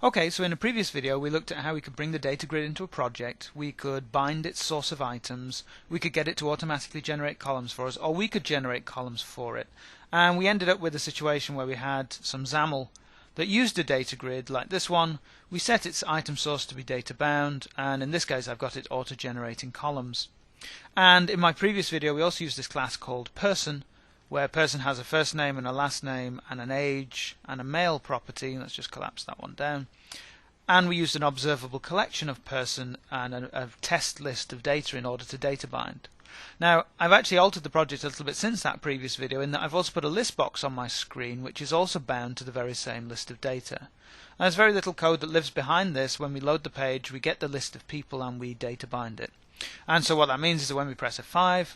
Okay, so in a previous video we looked at how we could bring the data grid into a project, we could bind its source of items, we could get it to automatically generate columns for us, or we could generate columns for it. And we ended up with a situation where we had some XAML that used a data grid like this one. We set its item source to be data bound, and in this case I've got it auto-generating columns. And in my previous video we also used this class called person, where person has a first name and a last name and an age and a male property. Let's just collapse that one down. And we used an observable collection of person and a test list of data in order to data bind. Now I've actually altered the project a little bit since that previous video in that I've also put a list box on my screen which is also bound to the very same list of data. And there's very little code that lives behind this. When we load the page we get the list of people and we data bind it. And so what that means is that when we press F5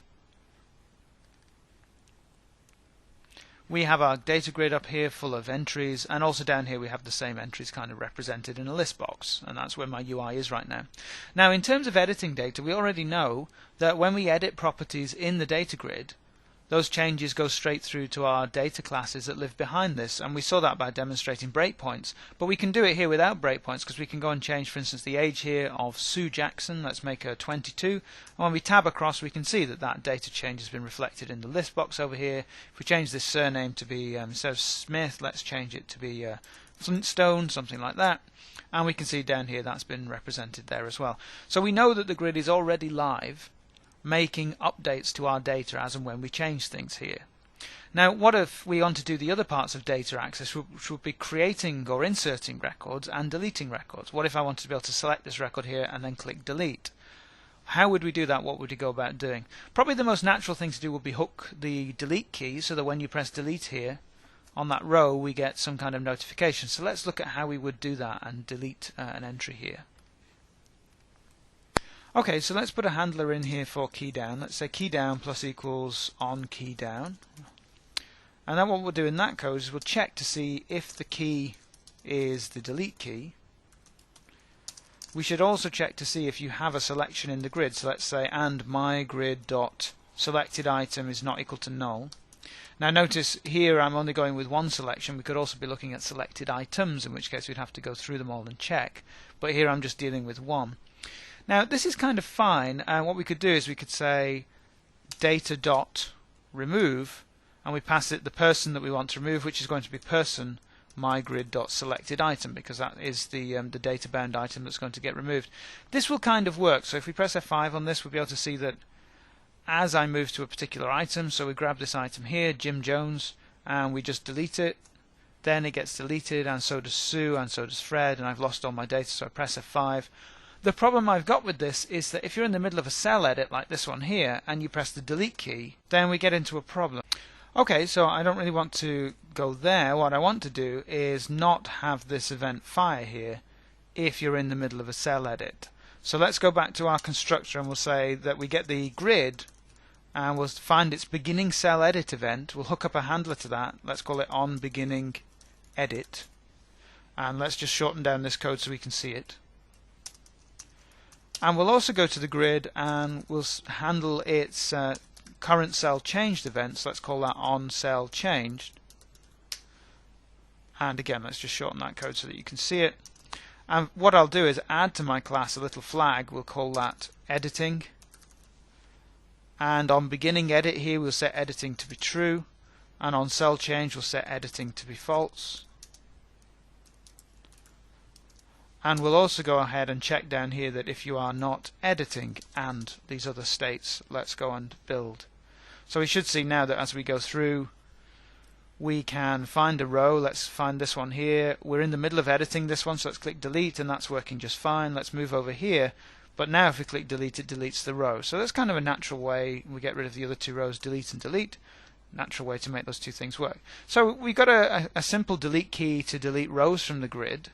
we have our data grid up here full of entries, and also down here we have the same entries kind of represented in a list box, and that's where my UI is right now. Now in terms of editing data, we already know that when we edit properties in the data grid, those changes go straight through to our data classes that live behind this, and we saw that by demonstrating breakpoints. But we can do it here without breakpoints because we can go and change, for instance, the age here of Sue Jackson. Let's make her 22, and when we tab across we can see that that data change has been reflected in the list box over here. If we change this surname to be instead of Smith, let's change it to be Flintstone, something like that, and we can see down here that's been represented there as well. So we know that the grid is already live, making updates to our data as and when we change things here. Now what if we want to do the other parts of data access, which would be creating or inserting records and deleting records? What if I wanted to be able to select this record here and then click delete? How would we do that? What would we go about doing? Probably the most natural thing to do would be hook the delete key so that when you press delete here on that row we get some kind of notification. So let's look at how we would do that and delete an entry here. Okay, so let's put a handler in here for key down. Let's say key down plus equals on key down. And then what we'll do in that code is we'll check to see if the key is the delete key. We should also check to see if you have a selection in the grid. So let's say and myGrid.selectedItem is not equal to null. Now notice here I'm only going with one selection. We could also be looking at selected items, in which case we'd have to go through them all and check. But here I'm just dealing with one. Now this is kind of fine, and what we could do is we could say data.remove, and we pass it the person that we want to remove, which is going to be person myGrid.selectedItem, because that is the data bound item that's going to get removed. This will kind of work. So if we press F5 on this, we'll be able to see that as I move to a particular item, so we grab this item here, Jim Jones, and we just delete it, then it gets deleted, and so does Sue, and so does Fred, and I've lost all my data, so I press F5. The problem I've got with this is that if you're in the middle of a cell edit like this one here and you press the delete key, then we get into a problem. Okay, so I don't really want to go there. What I want to do is not have this event fire here if you're in the middle of a cell edit. So let's go back to our constructor and we'll say that we get the grid and we'll find its beginning cell edit event. We'll hook up a handler to that. Let's call it on beginning edit, and let's just shorten down this code so we can see it. And we'll also go to the grid and we'll handle its current cell changed events. Let's call that on cell changed. And again, let's just shorten that code so that you can see it. And what I'll do is add to my class a little flag. We'll call that editing. And on beginning edit here, we'll set editing to be true. And on cell change, we'll set editing to be false. And we'll also go ahead and check down here that if you are not editing and these other states, let's go and build. So we should see now that as we go through, we can find a row. Let's find this one here. We're in the middle of editing this one, so let's click delete, and that's working just fine. Let's move over here. But now if we click delete, it deletes the row. So that's kind of a natural way. We get rid of the other two rows, delete and delete. Natural way to make those two things work. So we got a simple delete key to delete rows from the grid.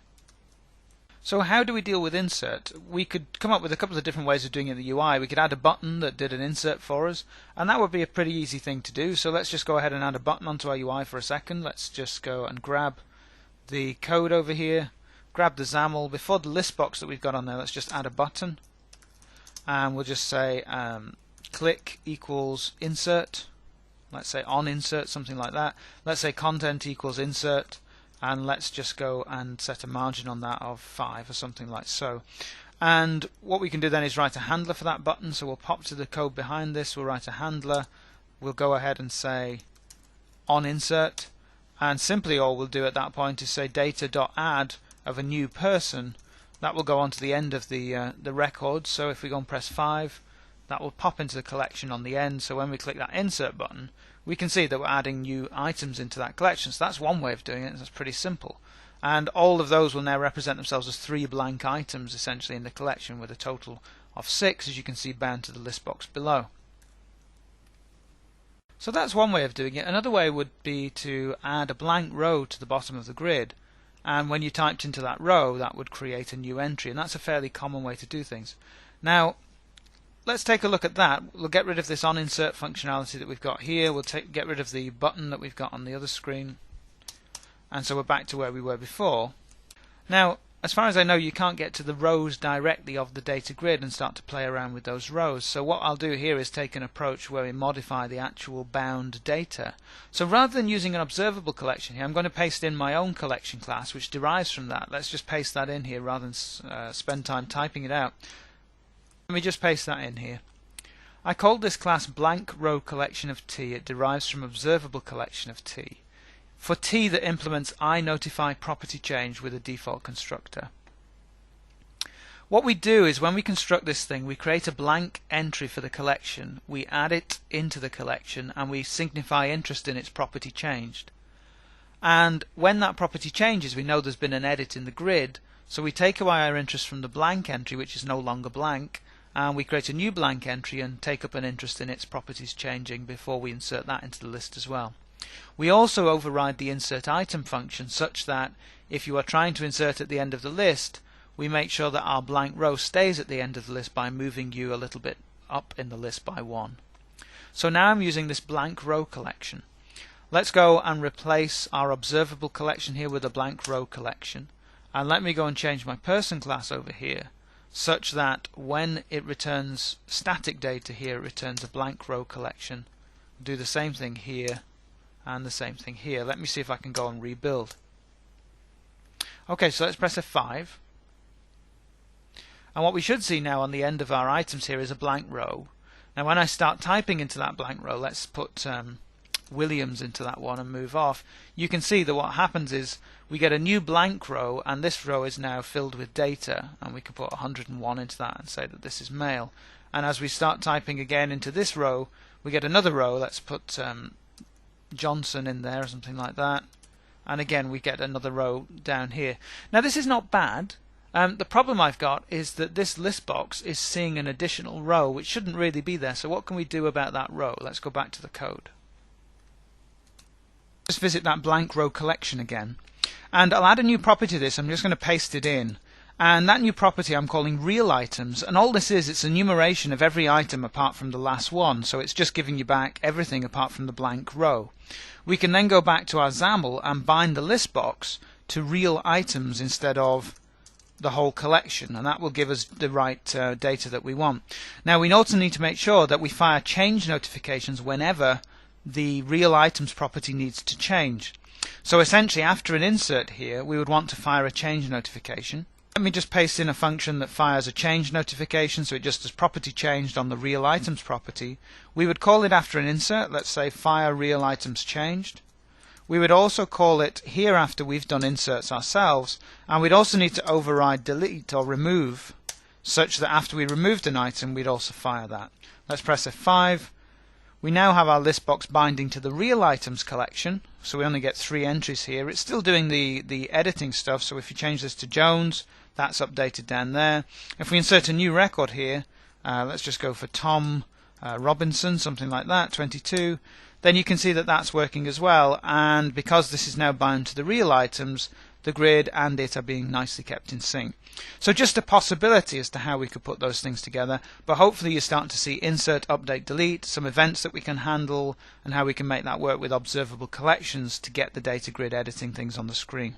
So how do we deal with insert? We could come up with a couple of different ways of doing it in the UI. We could add a button that did an insert for us, and that would be a pretty easy thing to do. So let's just go ahead and add a button onto our UI for a second. Let's just go and grab the code over here, grab the XAML. Before the list box that we've got on there, let's just add a button, and we'll just say click equals insert. Let's say on insert, something like that. Let's say content equals insert. and let's just go and set a margin on that of 5 or something like so. And what we can do then is write a handler for that button. So we'll pop to the code behind this, we'll write a handler, we'll go ahead and say on insert, and simply all we'll do at that point is say data.add of a new person. That will go on to the end of the record. So if we go and press 5, that will pop into the collection on the end. So when we click that insert button, we can see that we're adding new items into that collection. So that's one way of doing it. That's pretty simple. And all of those will now represent themselves as 3 blank items essentially in the collection, with a total of 6, as you can see, bound to the list box below. So that's one way of doing it. Another way would be to add a blank row to the bottom of the grid, and when you typed into that row, that would create a new entry, and that's a fairly common way to do things. Now let's take a look at that. We'll get rid of this on insert functionality that we've got here. We'll get rid of the button that we've got on the other screen, and so we're back to where we were before. Now, as far as I know, you can't get to the rows directly of the data grid and start to play around with those rows. So what I'll do here is take an approach where we modify the actual bound data. So rather than using an observable collection here, I'm going to paste in my own collection class, which derives from that. Let's just paste that in here rather than spend time typing it out. Let me just paste that in here. I called this class blank row collection of T. It derives from observable collection of T. For T that implements iNotify property change with a default constructor. What we do is when we construct this thing, we create a blank entry for the collection, we add it into the collection, and we signify interest in its property changed. And when that property changes, we know there's been an edit in the grid, so we take away our interest from the blank entry, which is no longer blank, and we create a new blank entry and take up an interest in its properties changing before we insert that into the list as well. We also override the insert item function such that if you are trying to insert at the end of the list, we make sure that our blank row stays at the end of the list by moving you a little bit up in the list by 1. So now I'm using this blank row collection. Let's go and replace our observable collection here with a blank row collection. And let me go and change my person class over here such that when it returns static data here, it returns a blank row collection. Do the same thing here and the same thing here. Let me see if I can go and rebuild. Okay, so let's press F5. And what we should see now on the end of our items here is a blank row. Now when I start typing into that blank row, let's put Williams into that one and move off, you can see that what happens is we get a new blank row, and this row is now filled with data, and we can put 101 into that and say that this is male. And as we start typing again into this row, we get another row. Let's put Johnson in there or something like that, and again we get another row down here. Now this is not bad. The problem I've got is that this list box is seeing an additional row which shouldn't really be there. So what can we do about that row? Let's go back to the code. Just visit that blank row collection again, and I'll add a new property to this. I'm just going to paste it in, and that new property I'm calling real items, and all this is, it's enumeration of every item apart from the last one, so it's just giving you back everything apart from the blank row. We can then go back to our XAML and bind the list box to real items instead of the whole collection, and that will give us the right data that we want. Now we also need to make sure that we fire change notifications whenever the real items property needs to change. So essentially after an insert here, we would want to fire a change notification. Let me just paste in a function that fires a change notification, so it just does property changed on the real items property. We would call it after an insert, let's say fire real items changed. We would also call it here after we've done inserts ourselves, and we'd also need to override delete or remove such that after we removed an item we'd also fire that. Let's press F5. We now have our list box binding to the real items collection, so we only get 3 entries here. It's still doing the editing stuff, so if you change this to Jones, that's updated down there. If we insert a new record here, let's just go for Tom Robinson, something like that, 22, then you can see that that's working as well, and because this is now bound to the real items, the grid and it are being nicely kept in sync. So just a possibility as to how we could put those things together, but hopefully you're starting to see insert, update, delete, some events that we can handle, and how we can make that work with observable collections to get the data grid editing things on the screen.